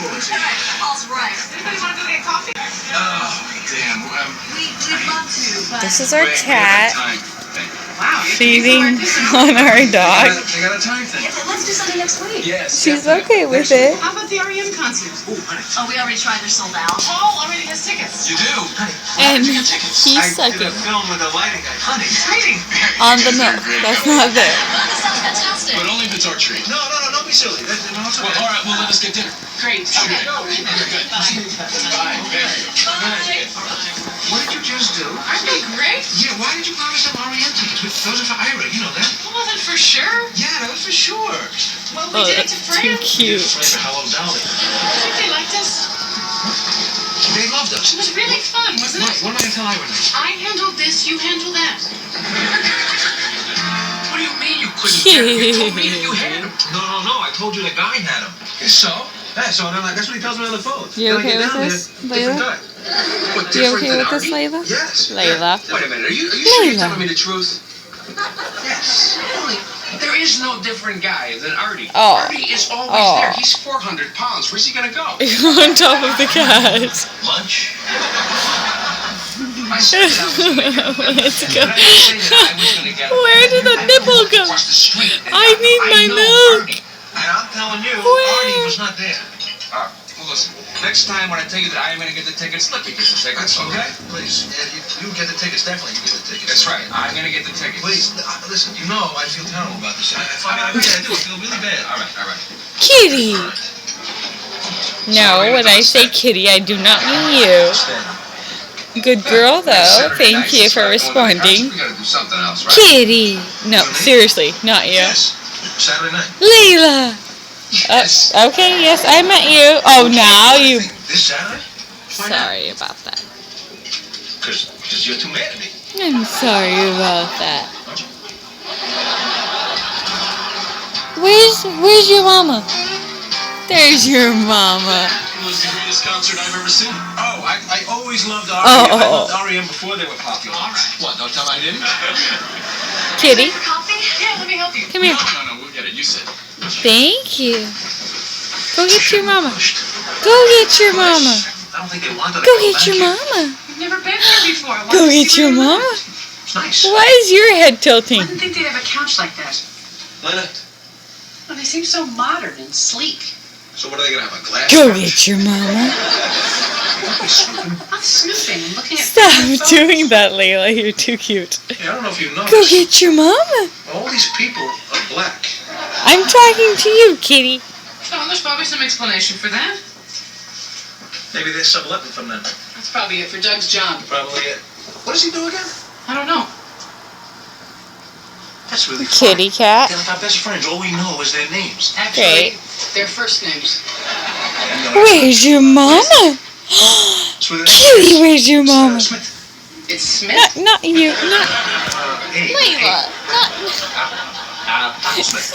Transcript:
Paul's right. Anybody want to go get coffee? Oh, damn. We'd love to, but... This is our cat Wow, feeding on our dog. They got a time thing. Yeah, let's do something next week. Yes. She's okay with it. How about the REM concert? Oh, we already tried. They're sold out. Paul already has tickets. You do? Honey, And you get tickets? he's I did sucking a film with a lighting guy. Honey, exciting. on the milk. That's not there. That sounds fantastic. But only if it's our treat. No, don't be silly. No, it's okay. Well, all right, well, let us get dinner. Great. Okay. Okay. Good. Bye. What did you just do? Aren't they great? Yeah, why did you promise them REM tickets? Those are for Ira, you know that. Well, then for sure. Yeah, that was for sure. Well, Oh, we did it that's to too France. cute. Hello, Dolly. I think they liked us. They loved us. It was really fun, wasn't it? What am I going to tell Ira now? I handled this, you handle that. What do you mean you couldn't get him? You told me that you had him. No. I told you the guy had him. So? Yeah, so then that's what he tells me on the phone. You okay with this, Layla? You okay with this, Layla? Yes. Layla. Wait a minute. Are you sure you're Layla. telling me the truth? Yes. There is no different guy than Artie. Oh. Artie is always Oh. there. He's 400 pounds. Where's he going to go? On top of the cat. Lunch? I said that I was going to get Let's go. But I didn't say that I was going to get Where did the nipple go? across the street. And I need my know milk. Artie. And I'm telling you, Where? Artie was not there. Well, listen. Next time when I tell you that I'm going to get the tickets, let me get the tickets, okay? Please. Yeah, you get the tickets. Definitely, you get the tickets. That's right. I'm going to get the tickets. Please. Listen, you know I feel terrible about this. I do. I feel really bad. All right. Kitty. No, when I say kitty, I do not mean you. Good girl, though. Thank you for responding. We gotta do something else, right? Kitty. No, seriously, not you. Yes. Saturday night. Layla. Yes. Okay, yes, I meant you. Oh, now you. This Saturday? Why not? Sorry about that. Because you're too mad at me. I'm sorry about that. Where's your mama? There's your mama. It was the greatest concert I've ever seen. Oh, I always loved REM. Oh. I loved REM before they were popular. All right. What, don't tell I didn't? Kitty, For coffee? Yeah, let me help you. come here. No, we'll get it. You said. Thank you. Go get your mama. Go get your mama. I don't think they wanted to Go go get back your here. mama. We've never been here before. I wanted Go to see get your what it mama. was. It's nice. Why is your head tilting? I didn't think they'd have a couch like that. Lena, Well, they seem so modern and sleek. so what are they going to have, a glass Go couch? get your mama. I'm snooping and looking at Stop photos. doing that, Layla. You're too cute. Hey, I don't know if you noticed. Go get your mama. All these people are black. I'm talking to you, kitty. Oh, there's probably some explanation for that. Maybe they're subletting from them. That's probably it for Doug's job. Probably it. What does he do again? I don't know. That's really funny. Kitty cat. They're like our best friends. All we know is their names. Actually, their first names. Where's your mama? So their Kitty, where's your mama? Smith. It's Smith. Not you. Not Hey. Layla. Not. Smith.